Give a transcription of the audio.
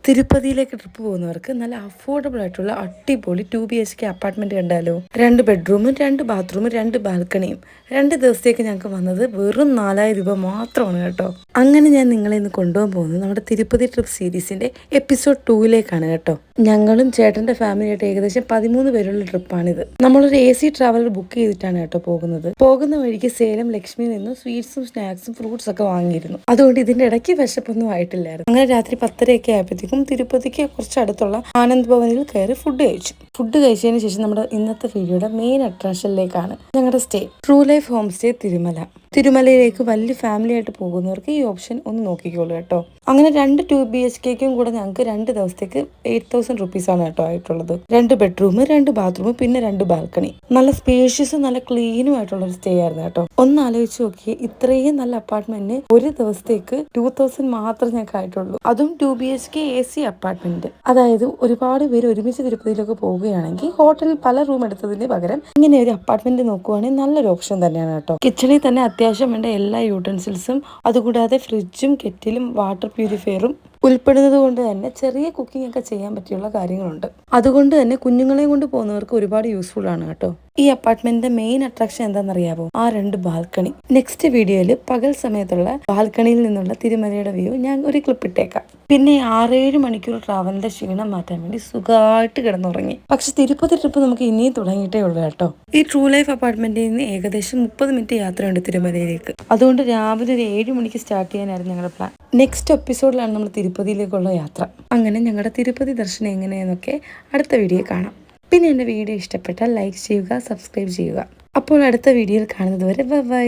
തിരുപ്പതിയിലേക്ക് trip പോകുന്നവർക്ക് നല്ല affordable ആയിട്ടുള്ള അടിപൊളി 2 BHK അപ്പാർട്ട്മെന്റ് കണ്ടാലോ. 2 ബെഡ്റൂമും 2 ബാത്റൂമും 2 ബാൽക്കണിയും. 2 ദിവസത്തേക്ക് ഞങ്ങൾക്ക് വന്നത് വെറും 4000 രൂപ മാത്രമാണ് കേട്ടോ. അങ്ങനെ ഞാൻ നിങ്ങളെ ഇന്ന് കൊണ്ടുപോകാൻ പോകുന്നത് നമ്മുടെ തിരുപ്പതി ട്രിപ്പ് സീരീസിന്റെ എപ്പിസോഡ് 2ലേക്കാണ് കേട്ടോ. ഞങ്ങളും ചേട്ടന്റെ ഫാമിലിയായിട്ട് ഏകദേശം 13 പേരുള്ള ട്രിപ്പാണിത്. നമ്മളൊരു AC ട്രാവലർ ബുക്ക് ചെയ്തിട്ടാണ് കേട്ടോ പോകുന്നത്. പോകുന്ന വഴിക്ക് സേലം ലക്ഷ്മിയിൽ നിന്നും സ്വീറ്റ്സും സ്നാക്സും ഫ്രൂട്ട്സ് ഒക്കെ വാങ്ങിയിരുന്നു. അതുകൊണ്ട് ഇതിന്റെ ഇടയ്ക്ക് വിശപ്പൊന്നും ആയിട്ടില്ലായിരുന്നു. അങ്ങനെ രാത്രി 10:30 ആയപ്പോഴത്തേക്കും തിരുപ്പതിക്ക് കുറച്ചടുത്തുള്ള ആനന്ദ് ഭവനിൽ കയറി ഫുഡ് കഴിച്ചതിന് ശേഷം നമ്മുടെ ഇന്നത്തെ വീഡിയോയുടെ മെയിൻ അട്രാക്ഷനിലേക്കാണ് ഞങ്ങളുടെ stay. True Life Home Stay തിരുമലയിലേക്ക് വലിയ ഫാമിലി ആയിട്ട് പോകുന്നവർക്ക് ഈ ഓപ്ഷൻ ഒന്ന് നോക്കിക്കോളൂ കേട്ടോ. അങ്ങനെ 2 BHKക്കും കൂടെ ഞങ്ങൾക്ക് 2 ദിവസത്തേക്ക് 8000 rupees ആണ് കേട്ടോ ആയിട്ടുള്ളത്. 2 ബെഡ്റൂം 2 ബാത്റൂം പിന്നെ 2 ബാൽക്കണി. നല്ല സ്പേഷ്യസും നല്ല ക്ലീനും ആയിട്ടുള്ള ഒരു സ്റ്റേ ആയിരുന്നു കേട്ടോ. ഒന്ന് ആലോചിച്ച് നോക്കിയേ, ഇത്രയും നല്ല അപ്പാർട്ട്മെന്റിന് ഒരു ദിവസത്തേക്ക് 2000 മാത്രമേ ഞങ്ങൾക്ക് ആയിട്ടുള്ളൂ. അതും 2 BHK AC അപ്പാർട്ട്മെന്റ്. അതായത് ഒരുപാട് പേര് ഒരുമിച്ച് തിരുപ്പതിയിലൊക്കെ പോവുകയാണെങ്കിൽ ഹോട്ടലിൽ പല റൂം എടുത്തതിന് പകരം ഇങ്ങനെ ഒരു അപ്പാർട്ട്മെന്റ് നോക്കുവാണെങ്കിൽ നല്ലൊരു ഓപ്ഷൻ തന്നെയാണ് കേട്ടോ. കിച്ചണിൽ തന്നെ അത്യാവശ്യം വേണ്ട എല്ലാ യൂട്ടൻസിൽസും, അതുകൂടാതെ ഫ്രിഡ്ജും കെറ്റിലും വാട്ടർ പ്യൂരിഫയറും ഉൾപ്പെടുന്നത് കൊണ്ട് തന്നെ ചെറിയ കുക്കിംഗ് ഒക്കെ ചെയ്യാൻ പറ്റിയുള്ള കാര്യങ്ങളുണ്ട്. അതുകൊണ്ട് തന്നെ കുഞ്ഞുങ്ങളെ കൊണ്ട് പോകുന്നവർക്ക് ഒരുപാട് യൂസ്ഫുൾ ആണ് കേട്ടോ. ഈ അപ്പാർട്ട്മെന്റിന്റെ മെയിൻ അട്രാക്ഷൻ എന്താണെന്നറിയാവോ? ആ 2 ബാൽക്കണി. നെക്സ്റ്റ് വീഡിയോയിൽ പകൽ സമയത്തുള്ള ബാൽക്കണിയിൽ നിന്നുള്ള തിരുമലയുടെ വ്യൂ ഞാൻ ഒരു ക്ലിപ്പ് ഇട്ടേക്കാം. പിന്നെ 6-7 മണിക്കൂർ ട്രാവലിന്റെ ക്ഷീണം മാറ്റാൻ വേണ്ടി സുഖമായിട്ട് കിടന്നുറങ്ങി. പക്ഷെ തിരുപ്പതി ട്രിപ്പ് നമുക്ക് ഇനിയും തുടങ്ങിയിട്ടേ ഉള്ളൂ കേട്ടോ. ഈ ട്രൂ ലൈഫ് അപ്പാർട്ട്മെന്റിൽ നിന്ന് ഏകദേശം 30 മിനിറ്റ് യാത്രയുണ്ട് തിരുമലയിലേക്ക്. അതുകൊണ്ട് രാവിലെ ഒരു 7 മണിക്ക് സ്റ്റാർട്ട് ചെയ്യാനായിരുന്നു ഞങ്ങളുടെ പ്ലാൻ. നെക്സ്റ്റ് എപ്പിസോഡിലാണ് നമ്മൾ തിരുപ്പതിയിലേക്കുള്ള യാത്ര. അങ്ങനെ ഞങ്ങളുടെ തിരുപ്പതി ദർശനം എങ്ങനെയെന്നൊക്കെ അടുത്ത വീഡിയോ കാണാം. പിന്നെ എൻ്റെ വീഡിയോ ഇഷ്ടപ്പെട്ടാൽ ലൈക്ക് ചെയ്യുക, സബ്സ്ക്രൈബ് ചെയ്യുക. അപ്പോൾ അടുത്ത വീഡിയോയിൽ കാണുന്നത് വരെ ബൈ.